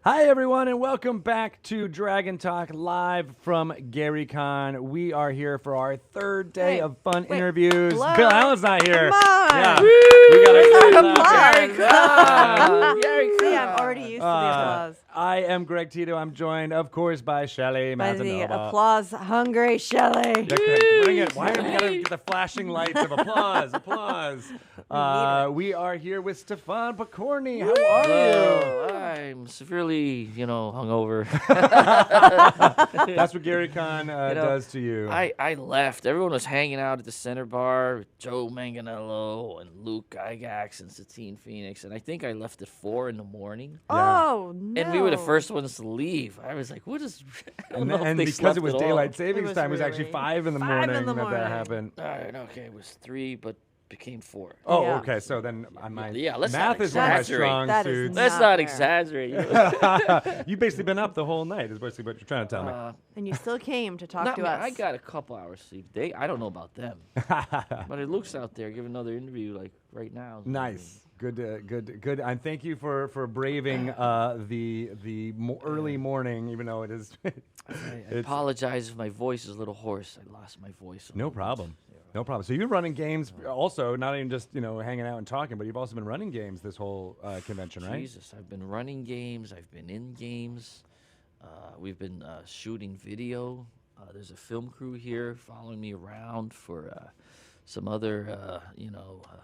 Hi, everyone, and welcome back to Dragon Talk live from GaryCon. We are here for our third day of fun interviews. Hello. Bill Allen's not here. Come on. Yeah. Woo. We got See, I'm already used to the applause. I am Greg Tito. I'm joined, of course, by Shelly By the Mazzanova. applause-hungry Shelley. Bring it. Why do we gotta get the flashing lights of applause? We are here with Stefan Pokorny. How are you? I'm severely, hungover. That's what GaryCon does to you. I left. Everyone was hanging out at the center bar with Joe Manganiello and Luke Gygax and Satine Phoenix, and I think I left at 4 in the morning. Oh, no. And we were the first ones to leave. I was like, what is... I don't know if And they because slept it was at all. daylight savings was time, it was actually really 5 in the 5 morning in the that morning. happened. All right, okay, it was 3, but became 4. Oh, Yeah. okay. So then let's not math is one of my exaggerate. strong That is suits. Let's Not not fair. exaggerate. You've basically been up the whole night, is basically what you're trying to tell me. And you still came to talk Not to me. us. I got a couple hours sleep. I don't know about them. But it looks out there giving another interview like right now. Nice. Good. And thank you for braving the early morning, even though it is. I apologize if my voice is a little hoarse. I lost my voice. No problem. No problem. So you're running games also, not even just hanging out and talking, but you've also been running games this whole convention, right? Jesus, I've been running games. I've been in games. We've been shooting video. There's a film crew here following me around for some other,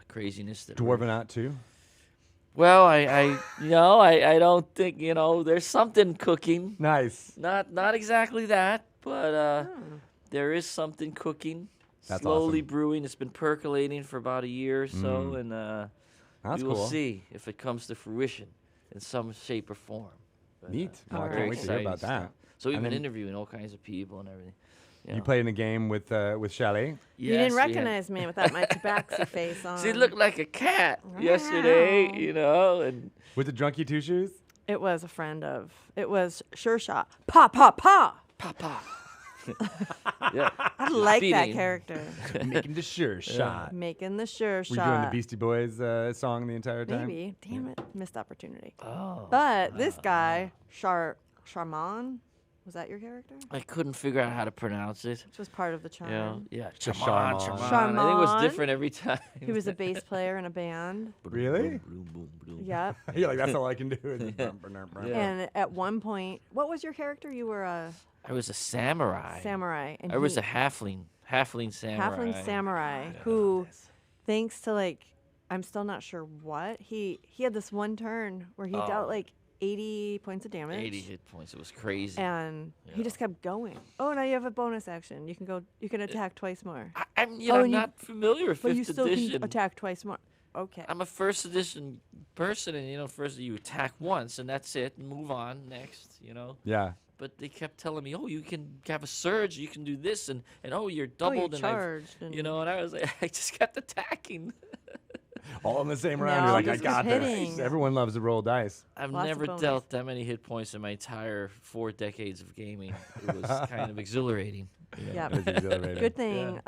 craziness. That we're- Dwarvenaut too. Well, I don't think there's something cooking. Nice. Not exactly that, but there is something cooking. That's slowly awesome. brewing. It's been percolating for about a year or so, and That's we will cool. see if it comes to fruition in some shape or form. But, Neat. Well, I very can't wait to hear exciting about that. stuff. So we've And been then- interviewing all kinds of people and everything. You played in a game with Shelly. You didn't recognize me without my tabaxi face on. She looked like a cat yesterday, and With the drunky two shoes? It was a friend of. It was Sure Shot. Pa, pa, pa. Papa. Yeah. I like that Beating. character. Making the sure shot. Making the Sure Were Shot. you doing the Beastie Boys song the entire time? Maybe. Damn it. Missed opportunity. Oh. But this guy, Charman, was that your character? I couldn't figure out how to pronounce it. Which was part of the charm. Yeah. The Charman. Charman. I think it was Charman. different every time. He was a bass player in a band. Really? Yep. You're like, that's all I can do. Is Yeah. And at one point, what was your character? You were a I was a samurai. samurai. And I was he- a halfling samurai. halfling samurai who, thanks to I'm still not sure what, he had this one turn where he dealt 80 points of damage. 80 hit points. It was crazy. And he just kept going. Oh, now you have a bonus action. You can attack twice more. I'm and you- not familiar with But you 5th still edition. can attack twice more. Okay. I'm a 1st edition person, and first you attack once, and that's it. And move on next. Yeah. But they kept telling me, oh, you can have a surge, you can do this, and oh, you're doubled, you and I've- charged. And and I was like, I just kept attacking. All in the same round. No, You're like, I just got hitting. this. Everyone loves to roll dice. I've Lots of never bonus. dealt that many hit points in my entire 4 decades of gaming. It was kind of exhilarating. Yeah. It is exhilarating. Good thing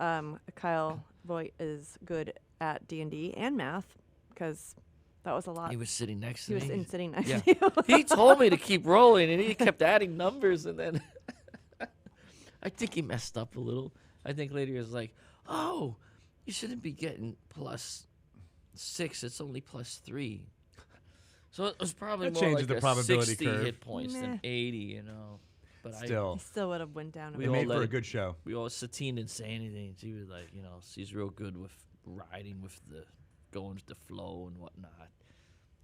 Kyle Voigt is good at D&D and math, because that was a lot. He was sitting next He to was me. sitting next Yeah. to you. He told me to keep rolling, and he kept adding numbers, and then I think he messed up a little. I think later he was like, "Oh, you shouldn't be getting +6. It's only +3." So it was probably That more changes like the a probability 60 curve. hit points Meh. than 80, But Still. He still would have went down a We It bit. all made let for a it- good show. we all Satine didn't say anything. She was like, she's real good with riding with the going with the flow and whatnot.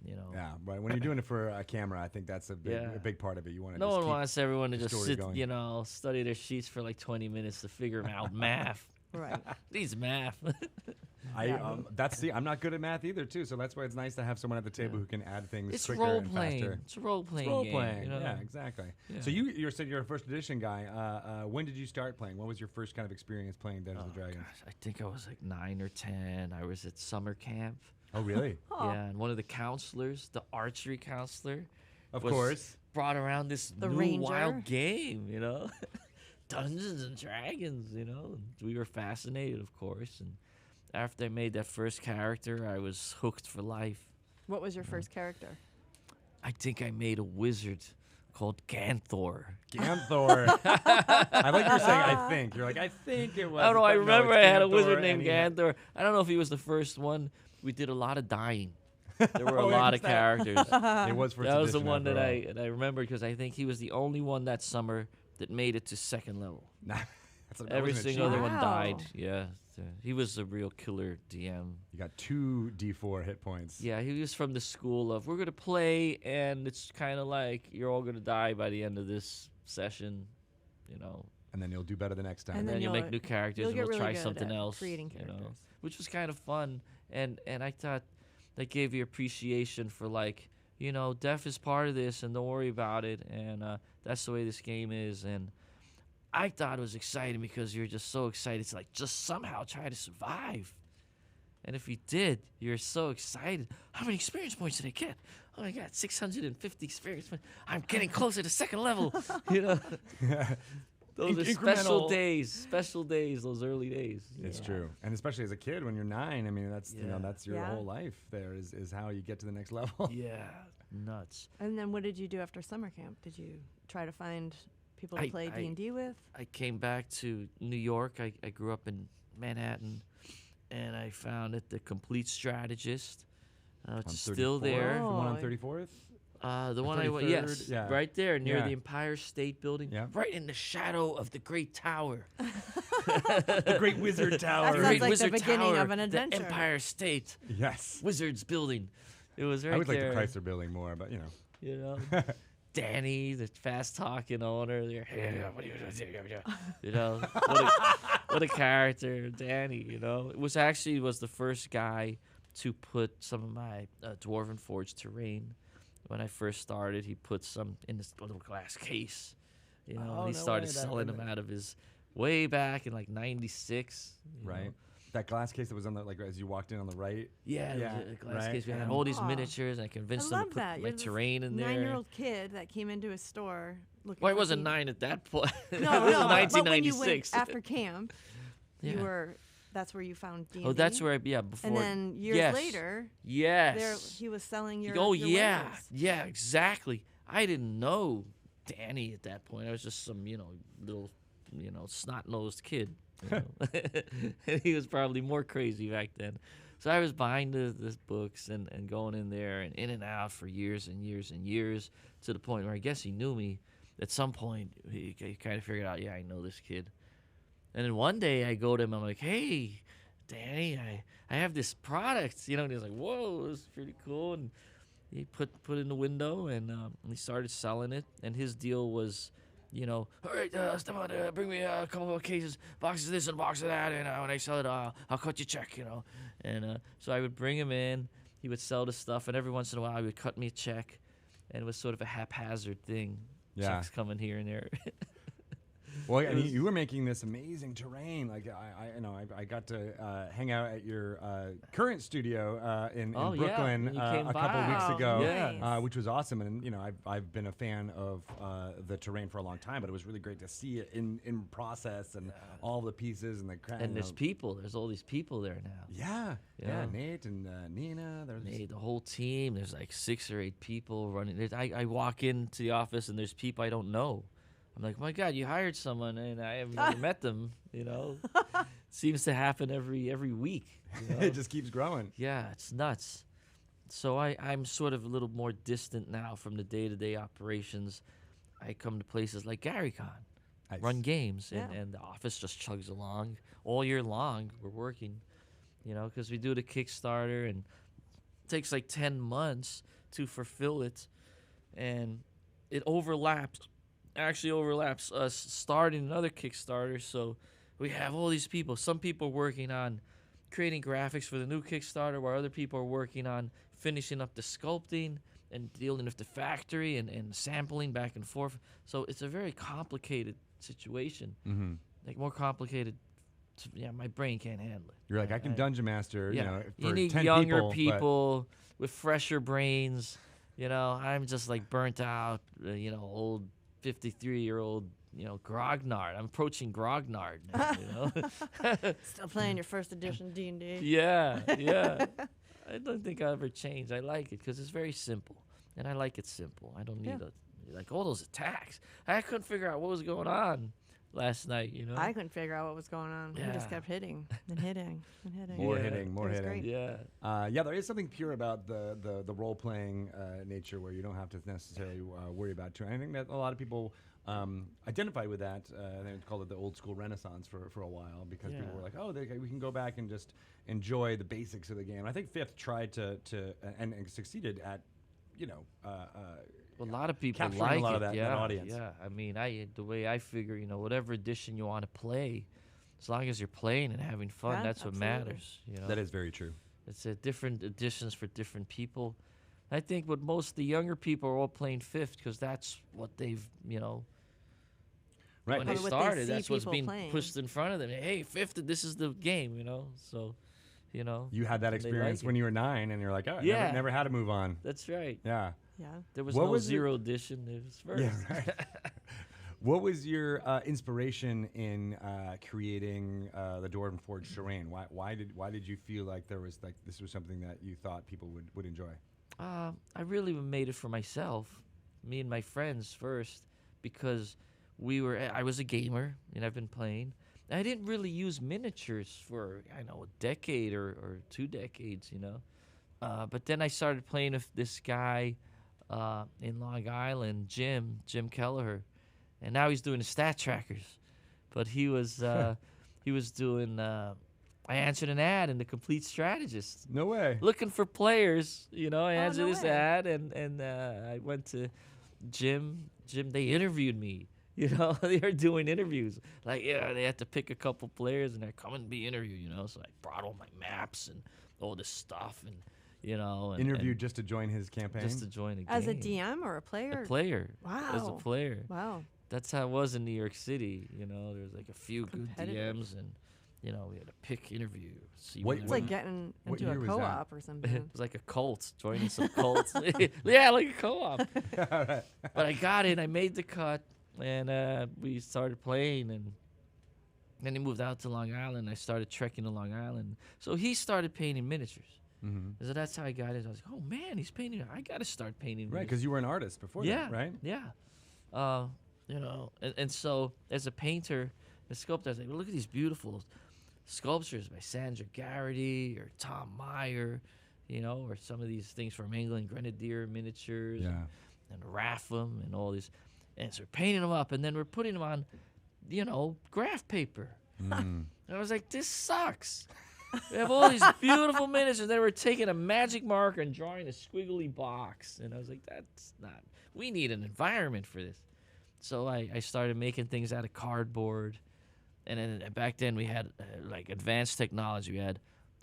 Yeah, right. When you're doing it for a camera, I think that's a big part of it. You want to No just one keep wants everyone to the just story sit, going. study their sheets for like 20 minutes to figure out math. Right. These math. I'm not good at math either, too. So that's why it's nice to have someone at the table who can add things It's quicker role and playing. faster. It's a role playing. Role game, playing, yeah, exactly. Yeah. So you said you're a first edition guy. When did you start playing? What was your first kind of experience playing Dungeons and Dragons? Gosh, I think I was like 9 or 10. I was at summer camp. Oh, really? Yeah, and one of the counselors, the archery counselor, Of was course. brought around this The new ranger. wild game, Dungeons and Dragons, and we were fascinated, of course. And after I made that first character, I was hooked for life. What was your first character? I think I made a wizard. called Ganthor. Ganthor. I like you're saying I think. You're like, I think it was. I don't know. I but no, remember it's I had a Ganthor, wizard named and he had- Ganthor. I don't know if he was the first one. We did a lot of dying. There were a Oh, yeah, lot of 'cause that- characters. It was first That was the edition one that after all. I remember because I think he was the only one that summer that made it to second level. Nah, that Every wasn't a single other cheat. one Wow. died. Yeah, so he was a real killer DM. You got 2 D4 hit points. Yeah, he was from the school of we're gonna play, and it's kind of like you're all gonna die by the end of this session, you know. And then you'll do better the next time. And And then you'll you'll- make new characters, you'll and get we'll really try good something at else, creating you know, characters. which was kind of fun. And I thought that gave you appreciation for like, you know, death is part of this, and don't worry about it, and that's the way this game is. And I thought it was exciting because you're just so excited to like just somehow try to survive. And if you did, you're so excited. How many experience points did I get? Oh my God, 650 experience points. I'm getting closer to second level. You know, those are Incremental. special days, those early days. It's Yeah. true, and especially as a kid when you're 9. I mean, that's you know Yeah. that's your Yeah. whole life. There is how you get to the next level. Yeah, nuts. And then what did you do after summer camp? Did you try to find people to play D&D with? I came back to New York. I grew up in Manhattan, and I found it the Complete Strategist. It's On still 34th, there. The one on Oh. 34th. The Or one I went, 33rd? yes, Yeah. right there near Yeah. the Empire State Building, Yeah. right in the shadow of the Great Tower. The Great Wizard Tower. That The sounds Great like the Wizard beginning Tower, of an adventure. The Empire State Yes. Wizards Building. It was right I would like there. the Chrysler Building more, but you know. You know, Danny, the fast talking owner. There, hey, what are you doing? You know, what a character, Danny. You know, it was the first guy to put some of my Dwarven Forge terrain. When I first started, he put some in this little glass case. You know, Oh, and he no started way, that selling was them out of his way back in like '96. Right. That glass case that was on the like as you walked in on the right. Yeah, Yeah, it was a glass right, case. We had and- all these Aw. miniatures, and I I convinced them love to put that. my You're this terrain in there. 9-year-old kid that came into a store looking Well, I for wasn't D&D. 9 at that point. No, That was no, but when you 1996. went after camp, Yeah. you were. That's where you found D&D. Oh, that's where before. And then years yes. later, Yes. there he was selling your. Oh your yeah, wares. yeah, exactly. I didn't know Danny at that point. I was just some, little, snot-nosed kid. You know? And he was probably more crazy back then. So I was buying the books and going in there and in and out for years and years and years to the point where I guess he knew me. At some point, he kind of figured out, yeah, I know this kid. And then one day I go to him, I'm like, hey, Danny, I have this product, and he's like, whoa, this is pretty cool. And he put it in the window, and he started selling it. And his deal was, all right, Stefan, bring me a couple of cases, boxes of this and a box of that, and when I sell it, I'll cut you a check, And so I would bring him in, he would sell the stuff, and every once in a while he would cut me a check, and it was sort of a haphazard thing. Yeah. Checks coming here and there. Well, and you were making this amazing terrain. Like I got to hang out at your current studio in Oh, yeah, Brooklyn when you came a couple by. weeks Wow, ago, nice. which was awesome. And I've been a fan of the terrain for a long time, but it was really great to see it in process and all the pieces and the And there's people. There's all these people there now. yeah, Yeah. Nate and Nina. There's The whole team. There's like 6 or 8 people running. I walk into the office and there's people I don't know. I'm like, my God, you hired someone and I have never met them. Seems to happen every week. it just keeps growing. Yeah, it's nuts. So I'm sort of a little more distant now from the day-to-day operations. I come to places like GaryCon, Nice. run games, Yeah. and the office just chugs along all year long. We're working, because we do the Kickstarter, and it takes like 10 months to fulfill it, and it actually overlaps us starting another Kickstarter. So we have all these people. Some people are working on creating graphics for the new Kickstarter, while other people are working on finishing up the sculpting and dealing with the factory and sampling back and forth. So it's a very complicated situation. Mm-hmm. Like more complicated. My brain can't handle it. You're like I can dungeon master. Yeah, For you need 10 younger but- people with fresher brains. I'm just like burnt out. Old 53-year-old. Grognard. I'm approaching Grognard now. Still playing your first edition D&D. Yeah. I don't think I'll ever change. I like it because it's very simple. And I like it simple. I don't need like all those attacks. I couldn't figure out what was going on last night, you know? I couldn't figure out what was going on. He just Yeah. kept hitting and hitting and hitting. More Yeah. hitting, more It was hitting. great. Yeah. Yeah, there is something pure about the role playing nature where you don't have to necessarily worry about too. I think that a lot of people identify with that. They called it the old school renaissance for a while because people were like, oh, we can go back and just enjoy the basics of the game. And I think Fifth tried to and succeeded at, A lot of people capturing like a lot it. of that audience. Yeah. I mean, the way I figure, whatever edition you want to play, as long as you're playing and having fun, Yeah, that's what absolutely. matters. That is very true. It's different editions for different people. I think what most of the younger people are all playing Fifth because that's what they've, Right. when Probably they what they started, see that's what's people being playing. pushed in front of them. Hey, Fifth, this is the game, So, You had that they experience like when you were 9, and you're like, oh, Yeah. never had to move on. That's right. Yeah. Yeah. There was What no was it- zero edition. It was first. Yeah, right. What was your inspiration in creating the Dwarven Forge terrain? Why did you feel like this was something that you thought people would enjoy? I really made it for myself, me and my friends first, because I was a gamer and I've been playing. I didn't really use miniatures for a decade or 2 decades, But then I started playing with this guy in Long Island, Jim Kelleher, and now he's doing the stat trackers. But he was doing. I answered an ad in the Complete Strategist. No way. Looking for players, I answered no this way. ad, and I went to Jim. They interviewed me. They were doing interviews. Like, they had to pick a couple players, and they're coming to be interviewed. So I brought all my maps and all this stuff, and Interviewed just to join his campaign? just to join a game. As a DM or a player? A player. Wow. As a player. Wow. That's how it was in New York City. There's like a few good Competitive. DMs, and we had to pick interview. See What- when It's they like were- getting What into a year was that? co-op or it something. was like a cult, joining some cults. Yeah, like a co-op. But I got in, I made the cut, and we started playing, and then he moved out to Long Island. I started trekking to Long Island. So he started painting miniatures. Mm-hmm. So that's how I got it. I was like, oh man, he's painting. I got to start painting Right, miniatures. because you were an artist before that, right? Yeah. And so as a painter, a sculptor, I was like, well, look at these beautiful sculptures by Sandra Garrity or Tom Meyer, or some of these things from England, Grenadier miniatures Yeah. and Rapham and all these. And so we're painting them up, and then we're putting them on, graph paper. Mm. And I was like, this sucks. We have all these beautiful miniatures, and then we're taking a magic marker and drawing a squiggly box. And I was like, that's not, we need an environment for this. So I started making things out of cardboard. And then back then we had like advanced technology. We had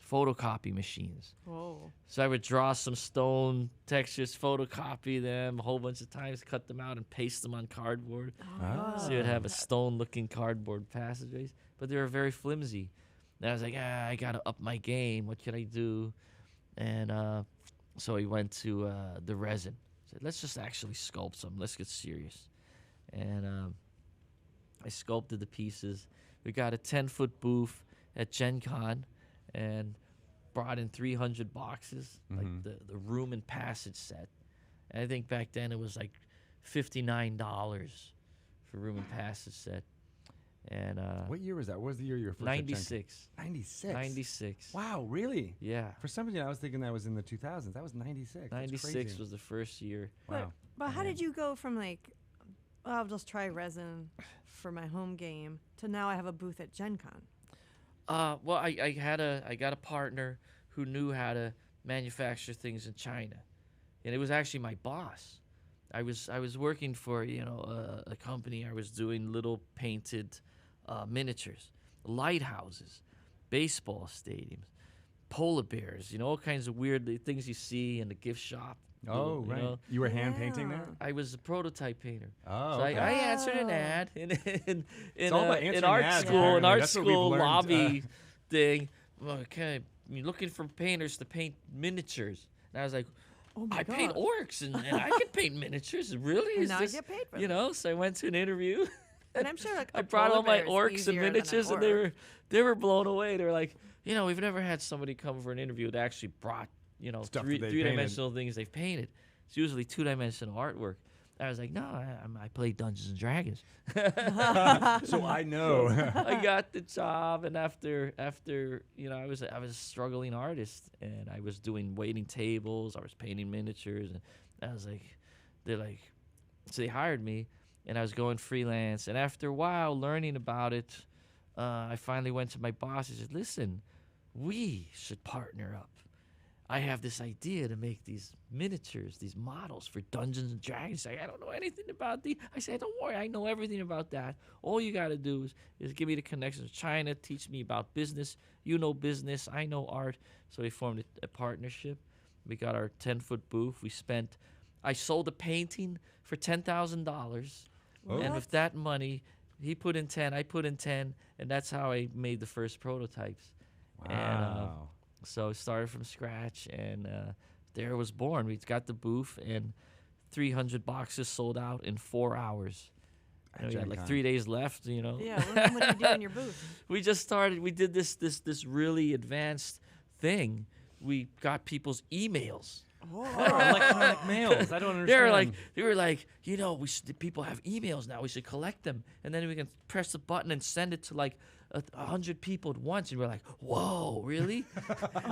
photocopy machines. Whoa. So I would draw some stone textures, photocopy them a whole bunch of times, cut them out and paste them on cardboard. Ah. So you'd have a stone-looking cardboard passageways, but they were very flimsy. And I was like, I gotta up my game. What can I do? And so I went to the resin. Said, let's just actually sculpt something. Let's get serious. And I sculpted the pieces. We got a 10-foot booth at Gen Con and brought in 300 boxes, like the room and passage set. And I think back then it was like $59 for room and passage set. And What year was that? What was the year you were first at Gen Con? 96. 96? 96. Wow, really? Yeah. For some reason, I was thinking that was in the 2000s. That was 96. That's 96 crazy. was the first year. Wow. But how did you go from like, I'll just try resin for my home game to now I have a booth at Gen Con? Well, I got a partner who knew how to manufacture things in China, and it was actually my boss. I was working for a company. I was doing little painted miniatures, lighthouses, baseball stadiums, polar bears. All kinds of weird things you see in the gift shop. Oh, right. You were hand painting there? I was a prototype painter. Oh, So okay. I answered an ad in all about in answering art ads, school, apparently. an art That's what we've school learned, lobby thing. Okay, you're looking for painters to paint miniatures. And I was like, Oh my I paint God. orcs, and I can paint miniatures. Really? And Is now this, I get paid for them. So I went to an interview. And I'm sure like I a brought all polar my bear is orcs and easier than an miniatures, and orc. they were blown away. They were like, we've never had somebody come for an interview that actually brought Stuff that they three-dimensional things they've painted. It's usually 2-dimensional artwork. I was like, no, I play Dungeons and Dragons. So I know. I got the job, and after I was a struggling artist, and I was doing waiting tables. I was painting miniatures, and I was like, so they hired me, and I was going freelance. And after a while, learning about it, I finally went to my boss and said, listen, we should partner up. I have this idea to make these miniatures, these models for Dungeons and Dragons. He's like, I don't know anything about these. I said, don't worry, I know everything about that. All you got to do is give me the connections to China, teach me about business. You know business, I know art. So we formed a partnership. We got our 10-foot booth. I sold a painting for $10,000. Oh. And with that money, he put in 10, I put in 10, and that's how I made the first prototypes. Wow. And, so it started from scratch, and there it was born. We got the booth, and 300 boxes sold out in 4 hours. And we had like 3 days left, Yeah, what do you do in your booth? We just started. We did this really advanced thing. We got people's emails. Oh, electronic mails. I don't understand. They were like, people have emails now. We should collect them, and then we can press the button and send it to like 100 people at once. And we're like, whoa, really?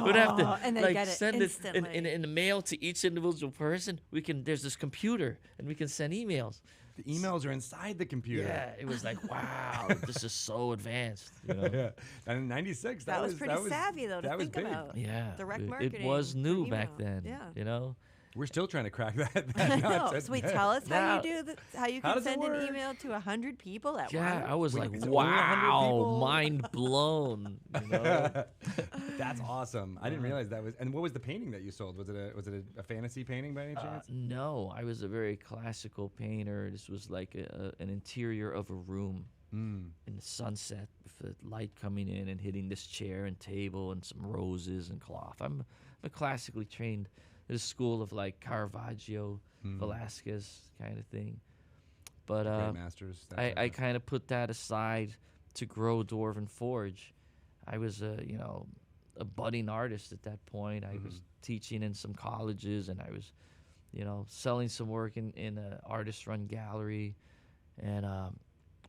We'd have to and they get it send it instantly. in the mail to each individual person. There's this computer, and we can send emails. The emails are inside the computer. Yeah, it was like, wow, this is so advanced. Yeah. And in '96, That was pretty savvy, though, to that was think big. about. Yeah, Direct marketing. It was new for back email. then. Yeah. We're still trying to crack that. I know. concept. So wait, tell us how you do how you How can does it send an work? email to 100 people at Yeah, once. I was Wait, like, is it only 100 wow, people? mind blown. That's awesome. I didn't realize that was. And what was the painting that you sold? Was it a fantasy painting by any chance? No, I was a very classical painter. This was like an interior of a room in the sunset with the light coming in and hitting this chair and table and some roses and cloth. I'm a classically trained at a school of like Caravaggio, Velasquez kind of thing. But Great masters. I kind of put that aside to grow Dwarven Forge. I was a budding artist at that point. I was teaching in some colleges, and I was, selling some work in an artist-run gallery. And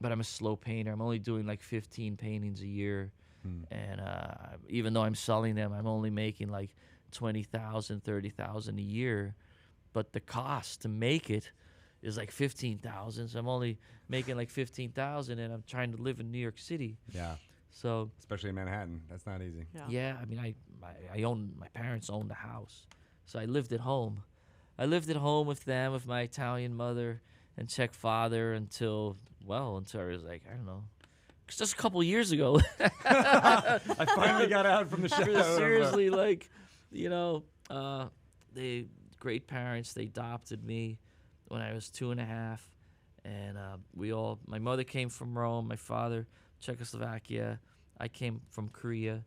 but I'm a slow painter. I'm only doing like 15 paintings a year, and even though I'm selling them, I'm only making like $20,000, $30,000 a year. But the cost to make it is like $15,000. So I'm only making like $15,000, and I'm trying to live in New York City. Yeah. So Especially in Manhattan. That's not easy. yeah, I mean, my parents owned the house, so I lived at home. I lived at home with them, with my Italian mother and Czech father until I was like, I don't know, just a couple years ago. I finally got out from the shadow. Seriously, like, they great parents. They adopted me when I was 2.5, and my mother came from Rome, my father Czechoslovakia, I came from Korea,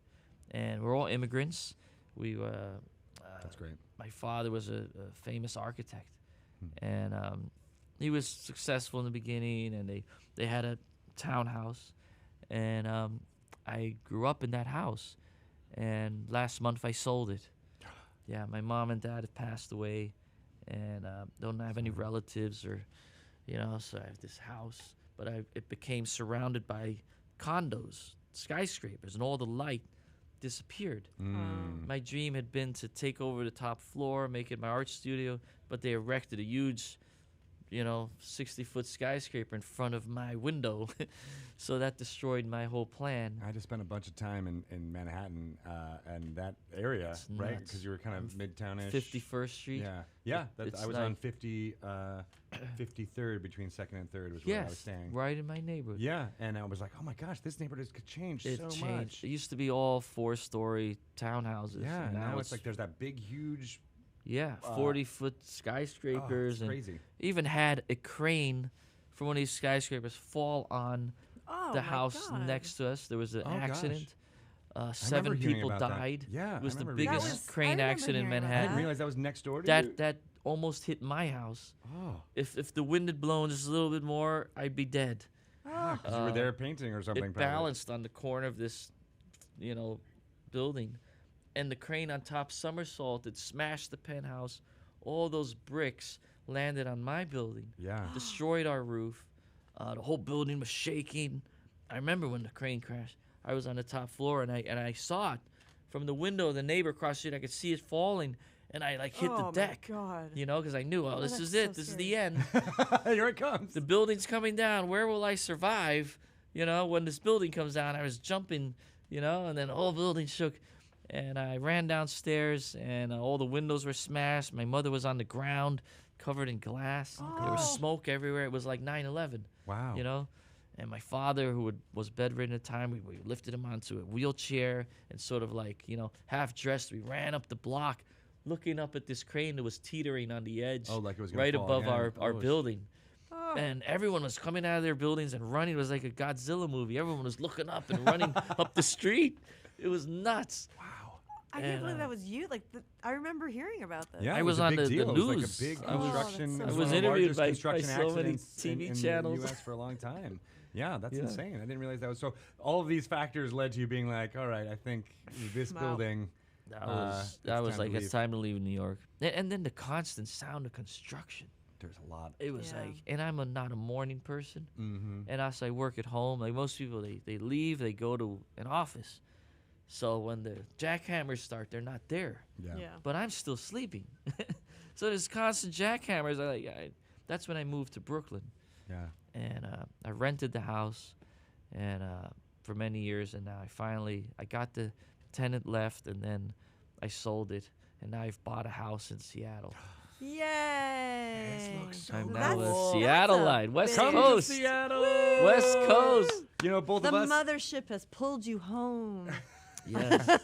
and we're all immigrants. We That's great. My father was a famous architect, and he was successful in the beginning, and they had a townhouse, and I grew up in that house, and last month I sold it. Yeah, my mom and dad have passed away, and don't have any relatives so I have this house, but it became surrounded by condos, skyscrapers, and all the light disappeared. My dream had been to take over the top floor, make it my art studio, but they erected a huge 60-foot skyscraper in front of my window. So that destroyed my whole plan. I just spent a bunch of time in Manhattan and that area, It's right? nuts. Because you were kind of midtown-ish. 51st Street. Yeah. It's I was like- on 53rd between 2nd and 3rd was where I was Yes, staying. right in my neighborhood. Yeah, and I was like, oh my gosh, this neighborhood has changed It so changed. much. It used to be all 4-story townhouses. Yeah, and now it's like there's that big, huge. 40-foot skyscrapers, it's and crazy. even had a crane from one of these skyscrapers fall on Oh, the my house God. next to us. There was an Oh, gosh. accident. I remember 7 hearing people about that. died. Yeah, It was I the remember reading biggest that. I crane remember accident in hearing about I Manhattan. didn't realize that was next door to you. That almost hit my house. Oh, If the wind had blown just a little bit more, I'd be dead. because you were there painting or something. It probably. balanced on the corner of this, building, and the crane on top somersaulted, smashed the penthouse all those bricks landed on my building, Yeah. destroyed our roof. The whole building was shaking. I remember when the crane crashed. I was on the top floor, and I saw it from the window of the neighbor across the street. I could see it falling, and I like hit the Oh, deck. my God. You know, because I knew, oh, this that's is it. so This is scary. the end. Here it comes. The building's coming down. Where will I survive? You know, when this building comes down, I was jumping, you know, and then the whole building shook. And I ran downstairs, and all the windows were smashed. My mother was on the ground, covered in glass. There was Oh. smoke everywhere. It was like 9/11, Wow. you know. And my father, who was bedridden at the time, we lifted him onto a wheelchair and sort of like, you know, half dressed. We ran up the block, looking up at this crane that was teetering on the edge, Oh, like it was gonna right fall above again. our Oh, building. Oh. And everyone was coming out of their buildings and running. It was like a Godzilla movie. Everyone was looking up and running up the street. It was nuts. Wow. I can't and, believe that was you. Like, I remember hearing about this. Yeah, I it was a on big the deal. It was news. like a big I was- construction. Oh, it that's was so one of the interviewed largest by construction so many accidents TV in channels. the U.S. for a long time. Yeah, that's Yeah. insane. I didn't realize that was so. All of these factors led to you being like, all right, I think this Wow. building. That it's was time like to it's leave. time to leave New York. And then the constant sound of construction. There's a lot. It was Yeah. like, and I'm not a morning person. Mm-hmm. And also I work at home. Like most people, they leave, they go to an office. So when the jackhammers start, they're not there. Yeah. Yeah. But I'm still sleeping. So there's constant jackhammers. That's when I moved to Brooklyn. Yeah. And I rented the house, and for many years, and now I got the tenant left, and then I sold it, and now I've bought a house in Seattle. Yay. looks so I'm That's- now a cool. Seattleite, West big- Come to Coast, Seattle. West Coast. You know, both The of us. mothership has pulled you home. Yes.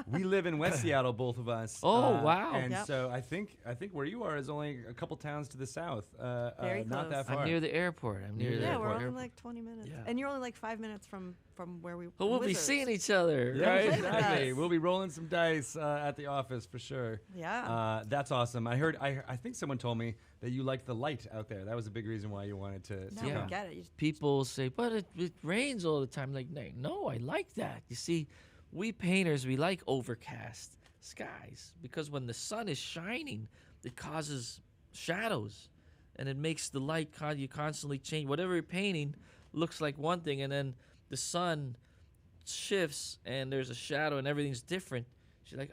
We live in West Seattle, both of us. Oh, wow. And Yep. so I think where you are is only a couple towns to the south. Very not that close. far. I'm near the airport. I'm near Yeah, the Yeah, airport. we're only like 20 minutes. Yeah. And you're only like 5 minutes from where we But from we'll be Wizards. seeing each other, Yeah, right? Play with exactly. us. We'll be rolling some dice at the office for sure. Yeah. That's awesome. I think someone told me that you like the light out there. That was a big reason why you wanted to now yeah. we get it. You just- People say, but it rains all the time. Like, no, I like that. You see, we painters, we like overcast skies because when the sun is shining, it causes shadows, and it makes the light you constantly change. Whatever you're painting looks like one thing, and then the sun shifts, and there's a shadow, and everything's different. She's like,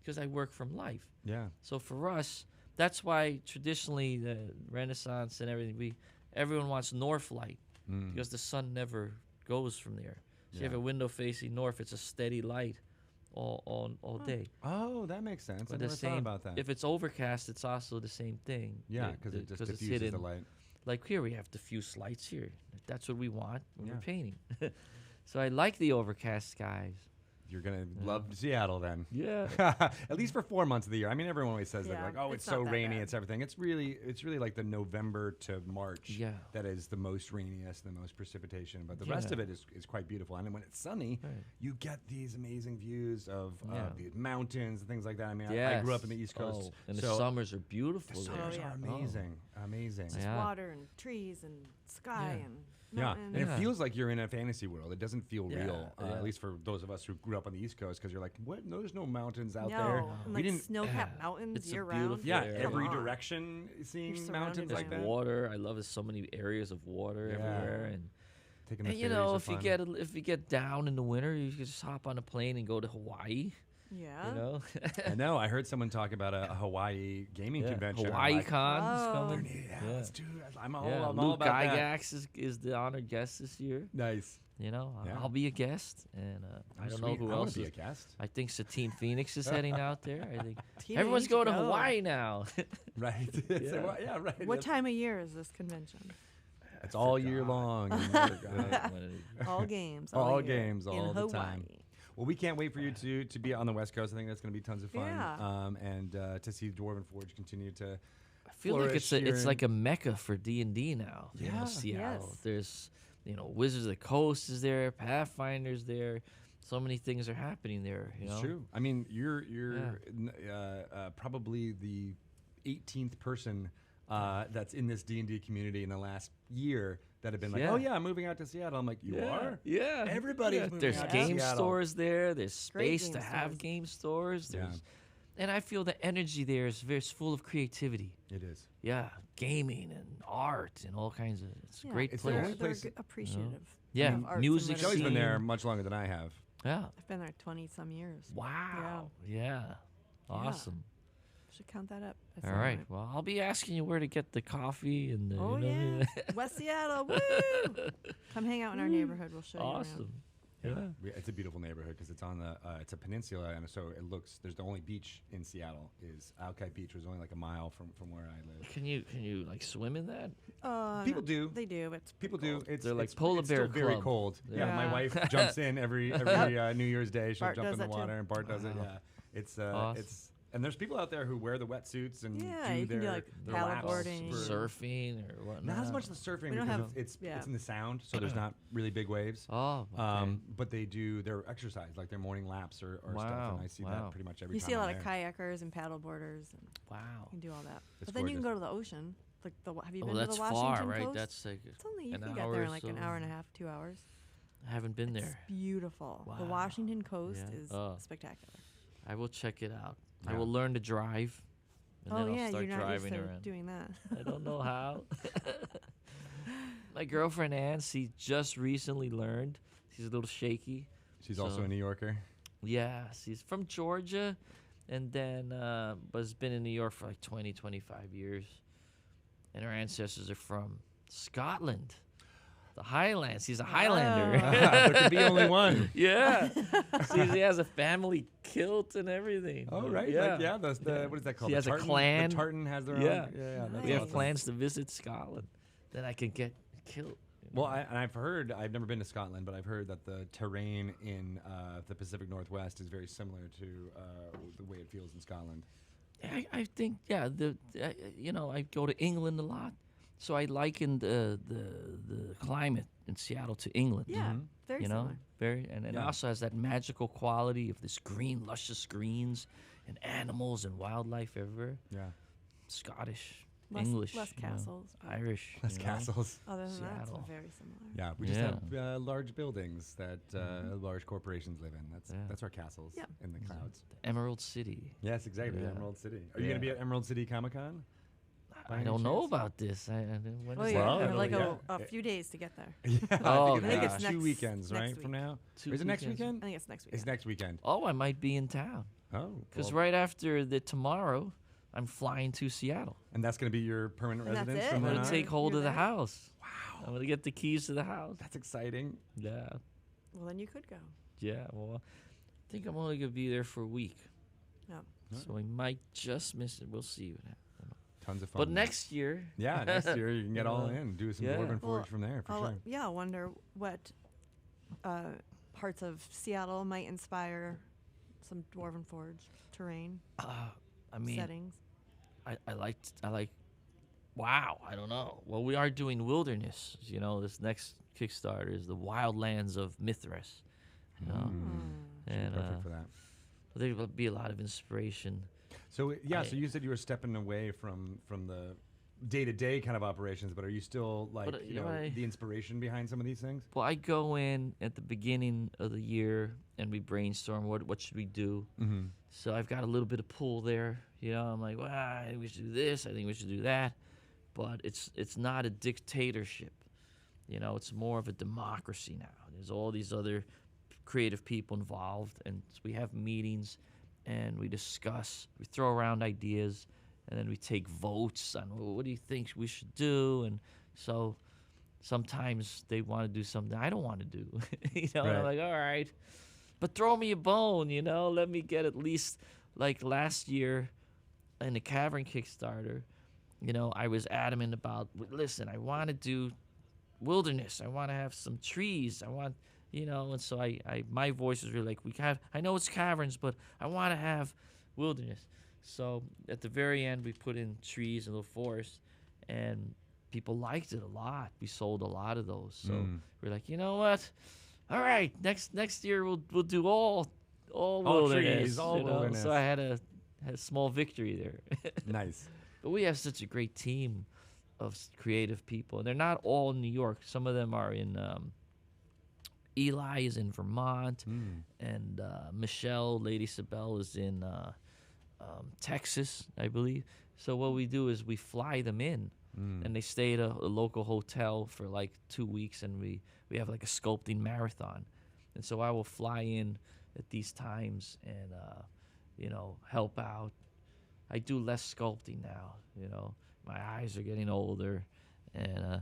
because I work from life. Yeah. So for us, that's why traditionally the Renaissance and everything, everyone wants north light Mm. because the sun never goes from there. So you have Yeah. a window facing north; it's a steady light all day. Oh, that makes sense. I But never the thought same, about that. if it's overcast, it's also the same thing. Yeah, because it just 'cause it's diffuses the hidden. light. Like here, we have diffuse lights here. That's what we want when Yeah. we're painting. So I like the overcast skies. You're gonna love Seattle then. Yeah. At least for 4 months of the year. I mean, everyone always says that, Yeah, like, oh, it's it's so not that rainy, bad. it's everything. It's really like the November to March Yeah. that is the most rainiest, the most precipitation. But the rest Yeah. of it is quite beautiful. And when it's sunny, Right. you get these amazing views of Yeah. the mountains and things like that. I mean, I grew up in the East Coast, and the so summers are beautiful. the there. summers yeah. are amazing, amazing. Just Yeah. water and trees and sky Yeah. and Yeah, mountains. and Yeah. it feels like you're in a fantasy world. It doesn't feel Yeah, real, yeah. at least for those of us who grew up on the East Coast, because you're like, what? No, there's no mountains out no, there. and We like didn't. snow-capped Yeah. mountains It's a year round. beautiful Yeah, area. every Come on. direction seeing surrounded mountains by like There's that. water. I love there's so many areas of water Yeah. everywhere, and Taking the you ferries know are if you fun. get if you get down in the winter, you can just hop on a plane and go to Hawaii. Yeah. You know, I know. I heard someone talk about a Hawaii gaming Yeah. convention. I'm Hawaii like, Con is Oh. coming. yeah, Yeah. let's do it. I'm all, Yeah, I'm all Luke about that. Gygax is the honored guest this year. Nice. You know, Yeah. I'll be a guest, and I Oh, don't sweet. know who I wanna else be is. a guest. I think Satine Phoenix is heading out there. I think Tina, everyone's you going to should go. Hawaii now. Right. Yeah. Yeah, right. What That's- time of year is this convention? It's all year forgot. long. You forgot. All games. All year games, in all the Hawaii. time. Well, we can't wait for you to be on the West Coast. I think that's going to be tons of fun. Yeah. And to see Dwarven Forge continue to. I feel like flourish it's here like a mecca for D&D now. You Yeah. know, Seattle. Yes. There's Wizards of the Coast is there, Pathfinder's there. So many things are happening there. You It's know? true. I mean, you're probably the 18th person that's in this D&D community in the last year that have been like, Yeah. oh yeah, I'm moving out to Seattle. I'm like, you are? Yeah. Everybody's moving There's out to game Seattle. stores there. There's Great space game to have stores. game stores. Yeah. and I feel the energy there is very it's full of creativity. It is. Yeah, gaming and art and all kinds of. It's a Yeah, great It's the place. only place- They're appreciative. Yeah, of arts and music literature. Shelly's been there scene. much longer than I have. Yeah. I've been there 20-some years. Wow. Yeah. Awesome. Should count that up. at All some right. point. Well, I'll be asking you where to get the coffee and the. Oh you know, yeah, West Seattle. Woo! Come hang out in our neighborhood. We'll show you around. Awesome. Yeah. It's a beautiful neighborhood because it's on the it's a peninsula, and so it looks. There's the only beach in Seattle is Alki Beach, which is only like a mile from where I live. Can you like swim in that? People do. They do. But it's People do. It's They're like it's, polar it's bear still very club. cold. Yeah. Yeah. My wife jumps in every New Year's Day. She'll Bart jump does in the that too. water, and Bart does it. Wow. Yeah, it's Awesome. it's and there's people out there who wear the wetsuits and Yeah, do you can their do, like, their laps paddleboarding. for- Surfing or whatnot. Not as much the surfing We don't because have- it's yeah. it's in the sound, so there's not really big waves. Oh. Okay. But they do their exercise, like their morning laps or stuff, Wow, and I see wow. that pretty much every you time. see a I'm lot of there. kayakers and paddleboarders. And Wow. you can do all that. It's But then you can go gorgeous. to the ocean. Like have you Oh, been to that's the Washington far, right? coast? That's like It's only you an can get hour there or in like an so. hour and a half, 2 hours. I haven't been It's there. beautiful. The Wow. Washington coast Yeah. is Oh. spectacular. I will check it out. I Yeah. will learn to drive. And then I'll yeah, start you're not used driving to around. doing that. I don't know how. My girlfriend Ann, she just recently learned. She's a little shaky. She's also So- a New Yorker. Yeah, she's from Georgia, and then but has been in New York for like 20, 25 years. And her ancestors are from Scotland, the Highlands. He's a Highlander. there could be only one. Yeah. See, he has a family kilt and everything. Oh right, Yeah. like, yeah. The what is that called? He The has a tartan, clan. The tartan has their Yeah. own. Yeah, that's We have awesome. plans to visit Scotland. Then I can get kilt. Well, I've heard. I've never been to Scotland, but I've heard that the terrain in the Pacific Northwest is very similar to the way it feels in Scotland. I think I go to England a lot, so I liken the climate in Seattle to England. Yeah, very you know, similar. very, and it Yeah. also has that magical quality of this green, luscious greens and animals and wildlife everywhere. Yeah, Scottish, Less, English, less you know, castles. but Irish, less you know. castles. Other than that, Seattle. it's very similar. Yeah, we just Yeah. have large buildings that large corporations live in. Yeah. That's our castles Yeah. in the clouds. The Emerald City. Yes, exactly. Yeah. Emerald City. Are you going to be Yeah. at Emerald City Comic Con? By I any don't know chance? about this. When Well, is yeah, that? Well, you have like yeah. a few days to get there. Yeah, Oh, I think gosh. it's 2 Next- weekends, next right? week. From now, 2 is it next weekends. weekend? I think it's next week. It's next weekend. Oh, I might be in town. Oh, Because well, right after the tomorrow, I'm flying to Seattle. and that's going to be your permanent And that's residence it? from I'm then going to on? take hold You're of the there? house. Wow, I'm going to get the keys to the house. that's exciting. Yeah. Well, then you could go. Yeah. Well, I think I'm only going to be there for a week. No. So I might just miss it. We'll see what happens. Tons of fun. But next year. yeah, next year you can get all Yeah. in, do some Yeah. Dwarven Well, Forge from there for sure. Yeah, I wonder what parts of Seattle might inspire some Dwarven Forge terrain I mean, settings. I like. Wow. I don't know. Well, we are doing wilderness. You know, this next Kickstarter is the Wildlands of Mithras. You know, and Perfect for that. there will be a lot of inspiration. So yeah, so I- you said you were stepping away from the day-to-day kind of operations, but are you still like But, you you know know, the inspiration behind some of these things? Well, I go in at the beginning of the year and we brainstorm what should we do. Mm-hmm. So I've got a little bit of pull there. You know, I'm like, well, I think we should do this. I think we should do that. But it's not a dictatorship. You know, it's more of a democracy now. There's all these other creative people involved, and we have meetings, and we discuss. We throw around ideas, and then we take votes on well, what do you think we should do. And so sometimes they want to do something I don't want to do. You know, and I'm Right. like, all right, but throw me a bone. You know, let me get at least like last year in the Cavern Kickstarter. You know, I was adamant about, listen, I want to do wilderness. I want to have some trees. I want, you know, and so my voice was really like, I know it's caverns, but I want to have wilderness. So at the very end, we put in trees and little forest, and people liked it a lot. We sold a lot of those. So we're like, you know what? All right, next year we'll do all wilderness. trees, all you know? wilderness. So I had a small victory there. Nice. But we have such a great team of creative people. And they're not all in New York. Some of them are in Eli is in Vermont, and Michelle, Lady Sabelle, is in Texas, I believe. So what we do is we fly them in, and they stay at a local hotel for like 2 weeks, and we have like a sculpting marathon. And so I will fly in at these times and help out. I do less sculpting now. My eyes are getting older, and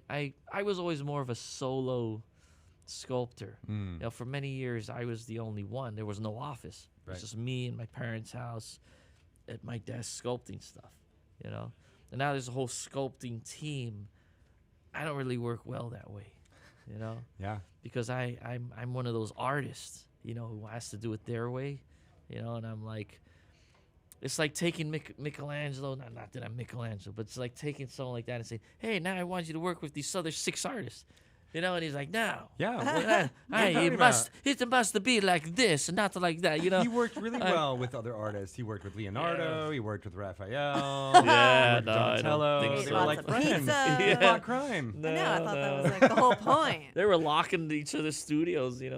I was always more of a solo sculptor. For many years I was the only one. There was no office. It was just me in my parents' house at my desk sculpting stuff. And now there's a whole sculpting team. I don't really work well that way. Yeah. Because I'm one of those artists, who has to do it their way, and I'm like, it's like taking Michelangelo, not that I'm Michelangelo, but it's like taking someone like that and saying, hey, now I want you to work with these other 6 artists. And he's like, no. Yeah. It must be like this and not like that. He worked really well with other artists. He worked with Leonardo. He worked with Raphael. Yeah, with Donatello. I don't think They so. were like friends. They fought crime. I know. I thought that was like the whole point. They were locking each other's studios, You're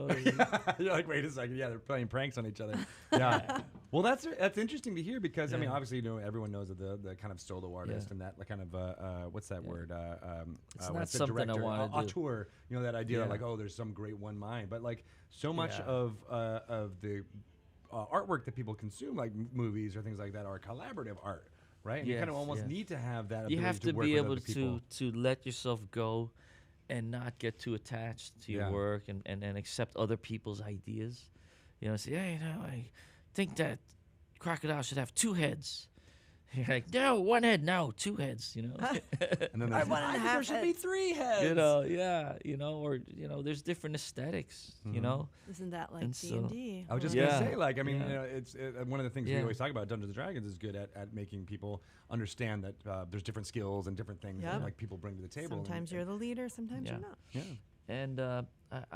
like, wait a second. Yeah, they're playing pranks on each other. Yeah. Well, that's interesting to hear because I mean, obviously, everyone knows that the kind of solo artist and that kind of what's that word? It's when not the something I director, want to do. auteur. That idea that like, oh, there's some great one mind, but like so much of the artwork that people consume, like movies or things like that, are collaborative art, right? And you kind of almost need to have that. You ability have to work be with able other people. to let yourself go and not get too attached to your work and accept other people's ideas. Say, hey, I think that crocodile should have 2 heads. You're like, no, 1 head, no, 2 heads, And then I there's want to there have should be 3 heads. or there's different aesthetics, Isn't that like And D&D? I was just Yeah. gonna say, like, I mean, Yeah. it's one of the things we always talk about. Dungeons and Dragons is good at making people understand that there's different skills and different things that like people bring to the table. Sometimes you're the leader, sometimes you're not. Yeah. And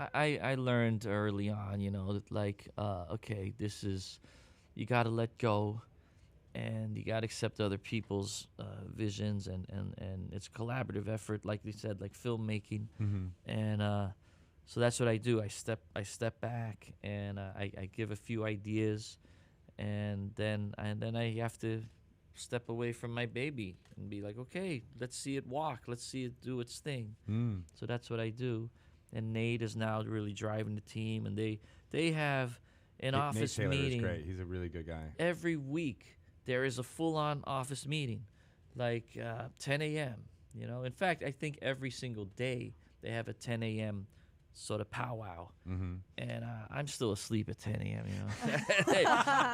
I learned early on, that like, okay, this is, you got to let go, and you got to accept other people's visions, and it's a collaborative effort, like they said, like filmmaking. And so that's what I do. I step back, and I give a few ideas, and then I have to step away from my baby and be like, okay, let's see it walk, let's see it do its thing. So that's what I do. And Nate is now really driving the team, and they have an office Nate Taylor meeting. is great. He's a really good guy. Every week there is a full-on office meeting, like 10 a.m. In fact, I think every single day they have a 10 a.m. sort of powwow, and I'm still asleep at 10 a.m.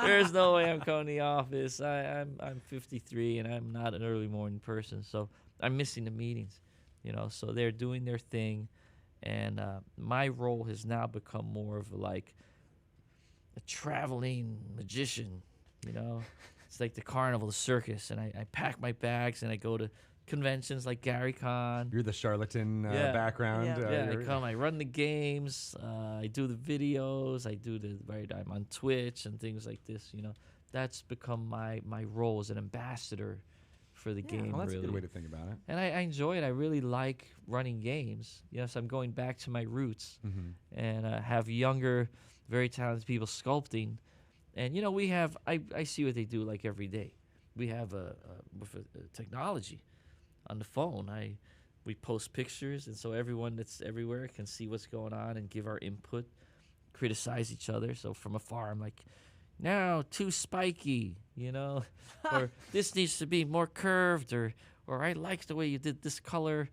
There's no way I'm coming to the office. I'm 53 and I'm not an early morning person, so I'm missing the meetings. So they're doing their thing, and my role has now become more of like a traveling magician. It's like the carnival, the circus, and I pack my bags and I go to conventions like Gary Con. You're the charlatan background. Yeah. I come, I run the games, I do the videos, I'm on Twitch and things like this. That's become my role as an ambassador for the game. Well, that's really. a good way to think about it. And I enjoy it. I really like running games. So I'm going back to my roots, and have younger, very talented people sculpting. And we have, I see what they do like every day. We have with technology on the phone. We post pictures, and so everyone that's everywhere can see what's going on and give our input, criticize each other. So from afar, I'm like, no, too spiky, or this needs to be more curved, or I like the way you did this color,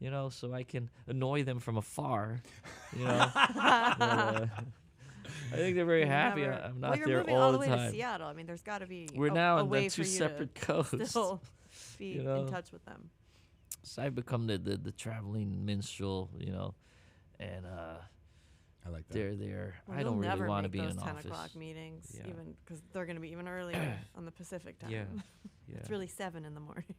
so I can annoy them from afar, But, I think they're very happy. I'm not you're there moving all the the way time. to Seattle. I mean, there's got to be We're a now on way the for 2 you separate to coasts. still be in touch with them. So I've become the traveling minstrel, and I like that. they're there. Well, I you'll don't really never want to make be in those an 10 office. o'clock meetings, Yeah. even because they're going to be even earlier on the Pacific time. Yeah. It's really 7 in the morning.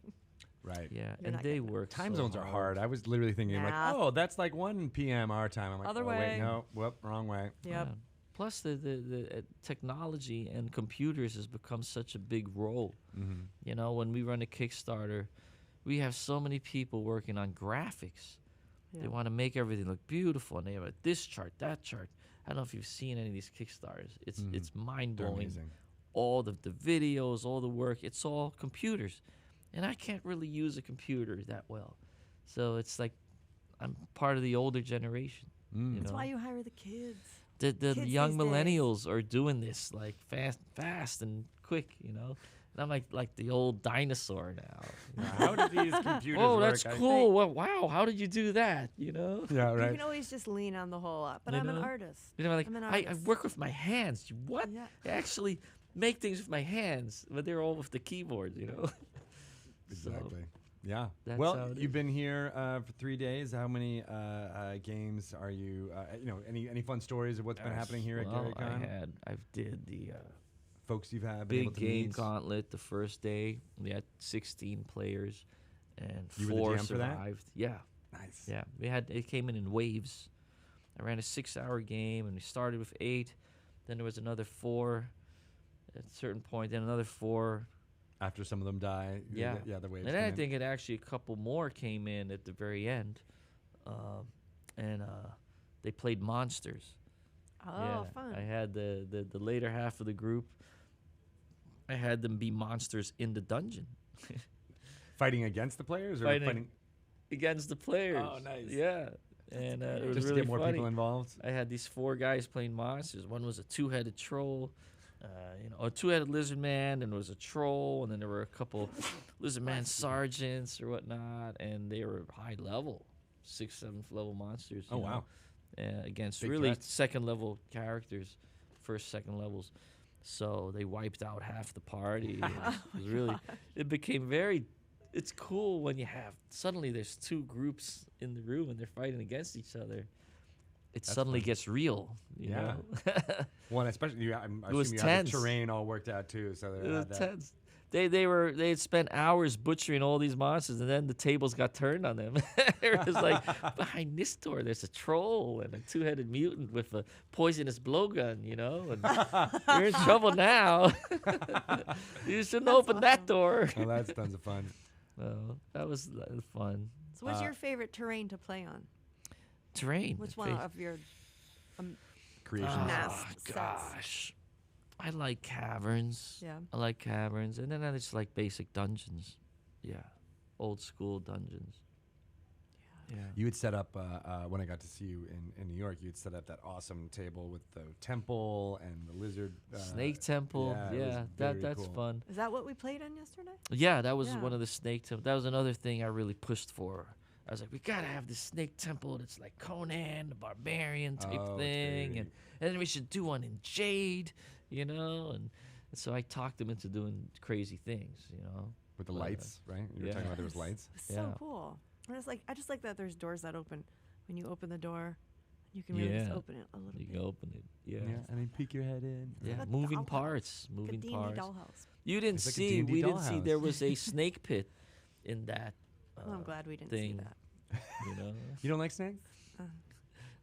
Right. Yeah, You're and not they getting it. work. Time so zones are hard. I was literally thinking like, Nah. oh, that's like 1 p.m. our time. I'm like, Other oh, wait, way. no, whoop, wrong way. Yep. Yeah. Plus, the technology and computers has become such a big role. When we run a Kickstarter, we have so many people working on graphics. Yeah. They want to make everything look beautiful, and they have this chart, that chart. I don't know if you've seen any of these Kickstarters. It's They're mind-blowing. amazing. all the videos, all the work, it's all computers. And I can't really use a computer that well. So it's like I'm part of the older generation. You That's know? why you hire the kids. The Kids young these days. millennials are doing this like fast and quick, you know. And I'm like the old dinosaur now. How do these computers Oh, work? that's cool. Well, wow, how did you do that? You know. Yeah, You right. can always just lean on the whole, but You I'm an know? artist. You know, like I'm an I artist. work with my hands. What? Yeah. I actually make things with my hands, but they're all with the keyboard. You know. So, Exactly. Yeah. that's how Well, it you've is. been here for 3 days. How many games are you? Any fun stories of what's been happening here at Well, GaryCon? I did the Folks you've had been able big to game meet. gauntlet the first day. We had 16 players, and You were the 4 GM for that? survived. Yeah. Nice. Yeah, it came in waves. I ran a 6-hour game, and we started with 8. Then there was another 4 at a certain point. Then another 4. After some of them die. Yeah. The waves. And then come I in. think it actually a couple more came in at the very end, and they played monsters. Oh, Yeah, fun. I had the later half of the group. I had them be monsters in the dungeon Fighting against the players or Fighting against the players. Oh, nice. Yeah, and it was just really to get more funny. people involved. I had these 4 guys playing monsters. One was a 2-headed troll, a 2-headed lizard man, and there was a troll, and then there were a couple lizard man sergeants or whatnot, and they were high level, 6th, 7th level monsters. Oh, you know, wow. Against Big really threats. 2nd level characters, 1st, 2nd levels. So they wiped out half the party. and it was really, it became very. It's cool when you have suddenly there's 2 groups in the room and they're fighting against each other. It suddenly fun. gets real, you Yeah. know. One, especially I It was assume you had the tense. terrain all worked out too. So they It was had that. tense. They had spent hours butchering all these monsters, and then the tables got turned on them. It was like behind this door, there's a troll and a 2-headed mutant with a poisonous blowgun, you know, and you're in trouble now. You shouldn't open that door. Oh, that's tons of fun. No, that was fun. So, what's your favorite terrain to play on? Terrain. Which one of your Creation. Mass Oh, sets. gosh. I like caverns. Yeah. I like caverns. And then I just like basic dungeons. Yeah. Old school dungeons. Yeah. You had set up when I got to see you in New York. You had set up that awesome table with the temple and the lizard. Snake Temple. yeah, it was Yeah, very that's cool. fun. Is that what we played on yesterday? Yeah, that was Yeah. one of the Snake Temple. That was another thing I really pushed for. I was like, we gotta have this Snake Temple that's like Conan the Barbarian type Oh, it's thing, great. and then we should do one in Jade, you know. And so I talked them into doing crazy things, you know. With the But, lights, right? You were yeah. talking about there was lights. It's so Yeah. cool. I just like that there's doors that open. When you open the door, you can really just Yeah. open it a little You bit. can open it. Yeah. and then peek your head in. Yeah, like a moving dollhouse. parts, Like a moving D&D parts. dollhouse. You didn't It's like a see, D&D we didn't see dollhouse. there was a snake pit in that. Well, I'm glad we didn't thing. see that. You know, You don't like snakes?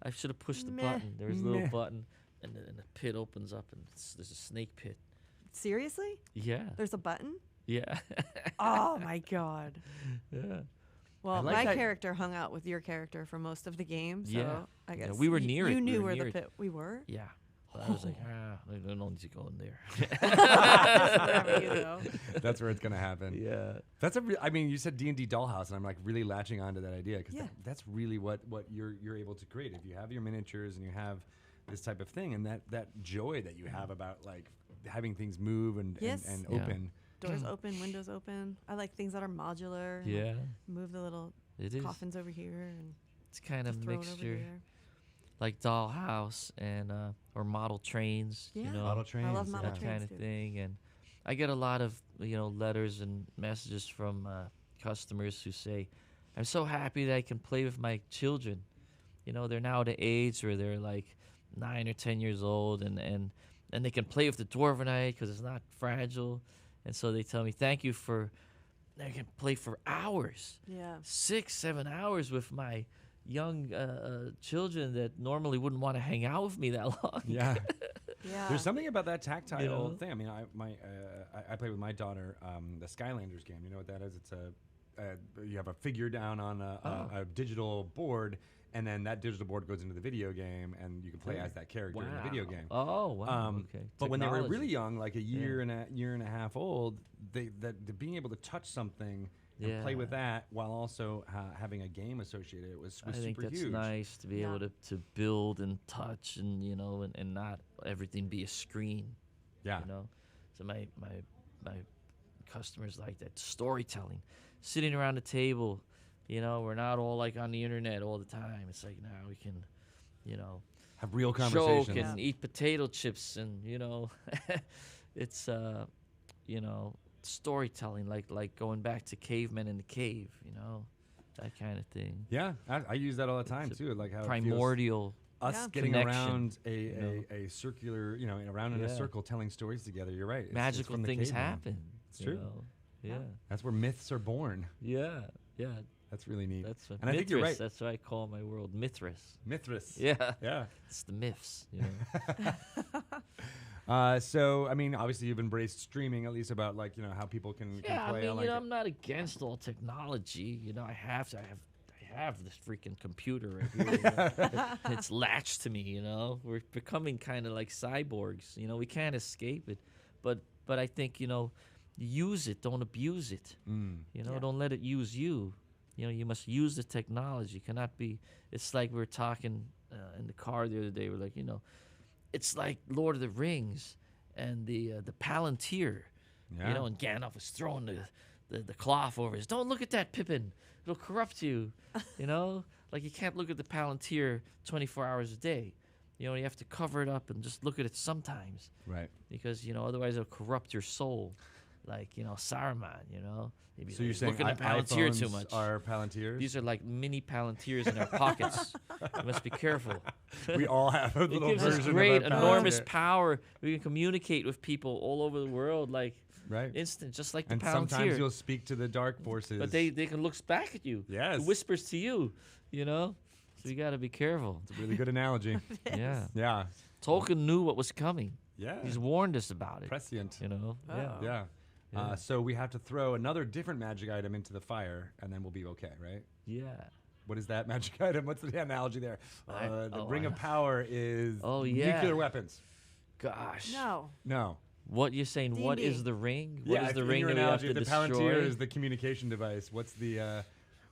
I should have pushed the Meh. button. There was a little Meh. button, and the pit opens up, and there's a snake pit. Seriously? Yeah, There's a button? yeah, Oh my god. yeah. Well, like my that- character hung out with your character for most of the game, so Yeah. I Yeah, guess we were y- near it. You We knew were where near the it. pit we were. Yeah. But I was like, I don't need to go in there. Wherever you go. That's where it's gonna happen. Yeah. That's I mean, you said D&D dollhouse, and I'm like really latching onto that idea because Yeah. that's really what you're able to create. If you have your miniatures and you have this type of thing, and that joy that you have about like having things move and Yes. and Yeah. open. Doors open, windows open. I like things that are modular. and, like, Yeah. move the little It is. coffins over here and It's kind of just throw it over mixture, here. like dollhouse and or model trains. Yeah. You know, Model I love trains, model that yeah. kind trains of too. thing. And I get a lot of letters and messages from customers who say, "I'm so happy that I can play with my children. You know, they're now at the age where they're like 9 or 10 years old, and they can play with the Dwarvenite because it's not fragile. And so they tell me, thank you for. I can play for hours, Yeah. 6-7 hours with my." Young children that normally wouldn't want to hang out with me that long. Yeah. Yeah. There's something about that tactile You know? thing. I mean, I play with my daughter the Skylanders game. You know what that is? you have a figure down on a digital board, and then that digital board goes into the video game, and you can play as that character in the video game. Oh, wow. Okay. But when they were really Technology. young, like a year and a half old, the being able to touch something and play with that while also having a game associated was I think super that's huge. nice to be Yeah. able to build and touch and, and not everything be a screen. Yeah. So my customers like that storytelling, sitting around the table. We're not all like on the internet all the time. It's like now we can, Have real joke conversations. and eat potato chips and it's storytelling like going back to cavemen in the cave. That kind of thing. Yeah, I use that all the time It's a too. Like how Primordial. us Yeah. getting connection, around you know. a circular, around in a Yeah. circle, telling stories together. You're right. It's Magical from the things caveman. happen. It's true. Yeah. That's where myths are born. Yeah. That's really neat. That's what And I think you're right. That's what I call my world, Mithras. Mithras. Yeah. Yeah. It's the myths. So, I mean, obviously you've embraced streaming, at least about like, how people can Yeah, I play. mean, on, like, I'm not against all technology. I have this freaking computer right here. It's latched to me. We're becoming kind of like cyborgs. We can't escape it. But I think use it, don't abuse it. Don't let it use you. You must use the technology. Cannot be. It's like we were talking in the car the other day. We're like, it's like Lord of the Rings and the Palantir. Yeah. And Gandalf was throwing the cloth over his. Don't look at that, Pippin. It'll corrupt you. Like you can't look at the Palantir 24 hours a day. You have to cover it up and just look at it sometimes. Right. Because otherwise it'll corrupt your soul, like Saruman. You'd be So you're saying looking at Palantir iPhones too much. are Palantirs? These are like mini Palantirs in our pockets. You must be careful. We all have a It little gives us version great, of our enormous Palantir. power. We can communicate with people all over the world, like Right. instant, just like And the Palantir. sometimes you'll speak to the dark forces. But they can look back at you. Yes. It whispers to you. So you got to be careful. It's a really good analogy. Yeah. Yeah. Tolkien knew what was coming. Yeah. He's warned us about it. Prescient. Yeah. Oh. Yeah. Yeah. So we have to throw another different magic item into the fire, and then we'll be okay, right? Yeah. What is that magic item? What's the analogy there? The Ring I- of Power is Oh, yeah. nuclear weapons. Gosh. No. What you're saying? What D&D. is the ring? What is if the in ring your that we have analogy, to the destroy? Palantir is the communication device. What's the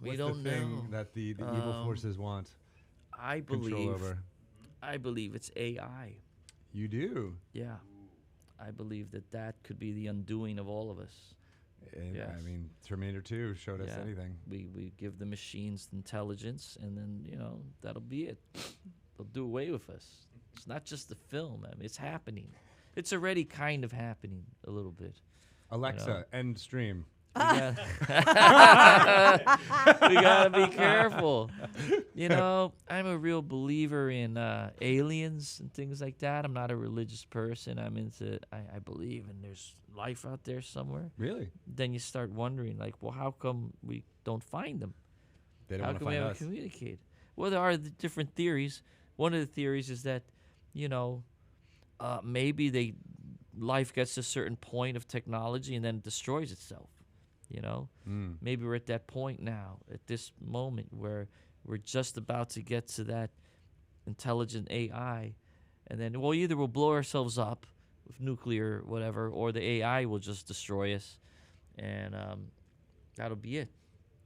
We what's don't the thing know. that the evil forces want I control believe. over? I believe it's AI. You do. Yeah. I believe that could be the undoing of all of us. And, Yes. I mean, Terminator 2 showed us Yeah. anything. We give the machines intelligence, and then that'll be it. They'll do away with us. It's not just the film. I mean, it's happening. It's already kind of happening a little bit. Alexa, end stream. We gotta, we gotta be careful. I'm a real believer in aliens and things like that. I'm not a religious person. I'm into. I believe in there's life out there somewhere. Really? Then you start wondering, like, well, how come we don't find them? They don't How want to can we find ever us. communicate? Well, there are different theories. One of the theories is that, maybe life gets to a certain point of technology and then it destroys itself. Maybe we're at that point now, at this moment, where we're just about to get to that intelligent AI, and then, well, either we'll blow ourselves up with nuclear whatever, or the AI will just destroy us, and that'll be it.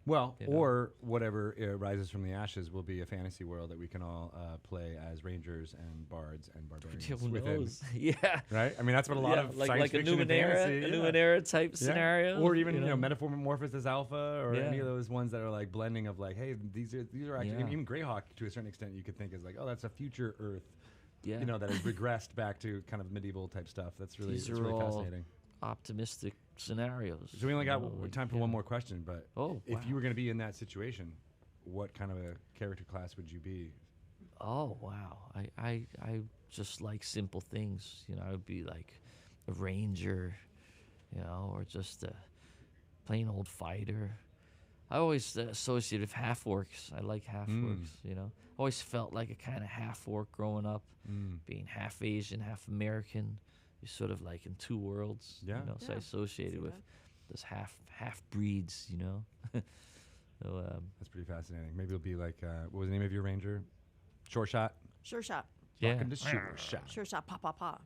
Well, You know. or whatever rises from the ashes will be a fantasy world that we can all play as rangers and bards and barbarians Who within. knows? Yeah. Right? I mean, that's what a lot Yeah, of like science a fiction and fantasy. a Numenera type Yeah. scenario, Or even Metamorphosis as Alpha, or any Yeah. of those ones that are like blending of like, hey, these are actually Yeah. even Greyhawk to a certain extent. You could think is like, oh, that's a future Earth, Yeah. that has regressed back to kind of medieval type stuff. That's really These it's are really all fascinating. optimistic scenarios. So we only got like, time for yeah. one more question, but Oh, if wow. you were going to be in that situation, what kind of a character class would you be? Oh wow, I just like simple things. I would be like a ranger, or just a plain old fighter. I always associate with half orcs. I like half orcs. Always felt like a kind of half orc growing up, being half Asian, half American. You're sort of like in two worlds. Yeah. So I Yeah, associated see with that. Those half breeds, you know. So, That's pretty fascinating. Maybe it'll be like, what was the name of your ranger? Short shot? Sure shot. yeah. Welcome to Sure Shot. Sure shot. Pa pa pa.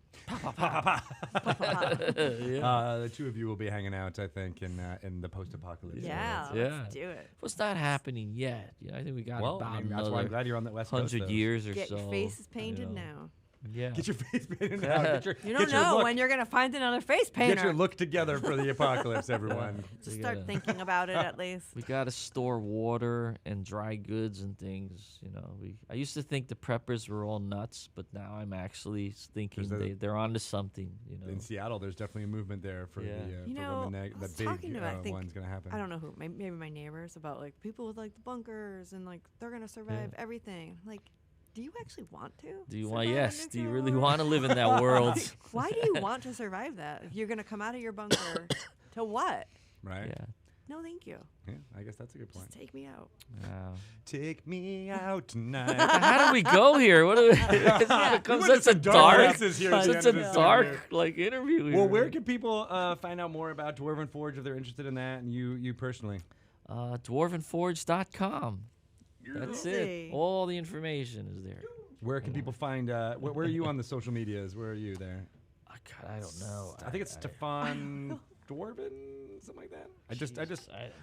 The two of you will be hanging out, I think, in the post-apocalypse. Yeah, Yeah. let's do it. What's not happening yet? Yeah, I think we got Well, about I mean, that's another why I'm glad you're on that West Coast. 100 though. years or Get so. your faces painted you know. now. Yeah. Get your face painted now. Get your, You get don't your know look, when you're gonna find another face painter. Get your look together for the apocalypse, everyone. Just We start gotta- thinking about it at least. We got to store water and dry goods and things. You know, I used to think the preppers were all nuts, but now I'm actually thinking There's they're onto something. You know. In Seattle, there's definitely a movement there for Yeah. You for know, when I the was big talking to, I think- one's gonna happen. I don't know who, maybe my neighbors, about like people with like the bunkers and like they're gonna survive everything. Like, do you actually want to? Do you survive want? a Yes. Do you nuclear really war? want to live in that world? Why do you want to survive that? If you're gonna come out of your bunker to what? Right? Yeah. No, thank you. Yeah, I guess that's a good point. Just take me out. Wow. Take me out tonight. How did we go here? What? It's become We went to such a some dark dark, places here at the such end a of this dark interview. like interview here. Well, where can people find out more about Dwarven Forge if they're interested in that, and you personally? Dwarvenforge.com. That's Easy. it. All the information is there. Where can people find? Where are you on the social medias? Where are you there? Oh, God, I don't know. I think it's Stefan Dwarven, something like that. I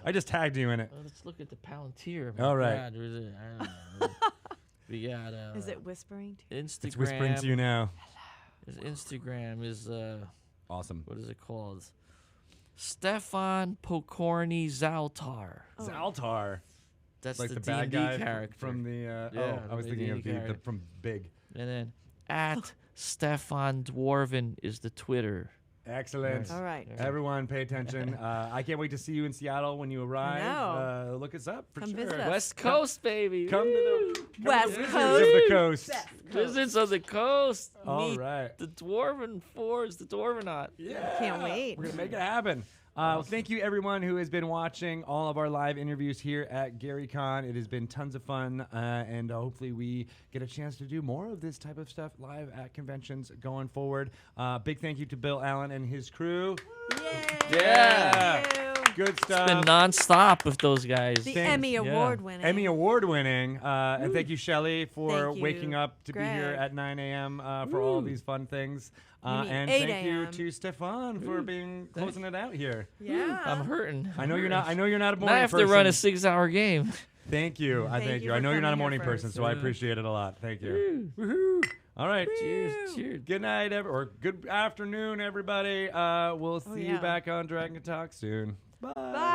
I just tagged you in it. Well, let's look at the Palantir. All right. God, where is it? I don't know. We got Is it whispering to Instagram. It's whispering to you now. Instagram is Awesome. what is it called? Stefan Pokorny Zaltar. Oh. Zaltar, That's like the, the bad D&D guy character. from the. Yeah, oh, I was the thinking of D&D the character. from Big. And then at Stefan Dwarven is the Twitter. Excellent. All right. Everyone, pay attention. I can't wait to see you in Seattle when you arrive. know. Look us up for Come sure. visit us. West Coast, baby. Come to the West Wizards Coast. of the Coast. Visits of the coast. All Meet right. the Dwarven Forge, the Dwarvenaut. Yeah. Can't wait. We're going to make it happen. Well, thank you, everyone who has been watching all of our live interviews here at GaryCon. It has been tons of fun, and hopefully we get a chance to do more of this type of stuff live at conventions going forward. Big thank you to Bill Allen and his crew. Yay! Yeah. Thank you. Good It's stuff. been nonstop with those guys. The Thank- Emmy yeah. Award winning. Emmy Award winning. And thank you, Shelley, for Thank you, waking up to be here Greg. at 9 a.m. For all these fun things. You mean And 8 thank you a.m.. to Stefan for being closing it out here. Yeah. I'm hurting. I know you're not. I know you're not a Now morning I have person. to run a 6-hour game. Thank you. I Thank thank you you. I for know you're not a coming morning here person, first. so I appreciate it a lot. Thank you. Woohoo! All right. Cheers. Cheers. Good night, or good afternoon, everybody. We'll see you yeah. back on Dragon Talk soon. Bye. Bye.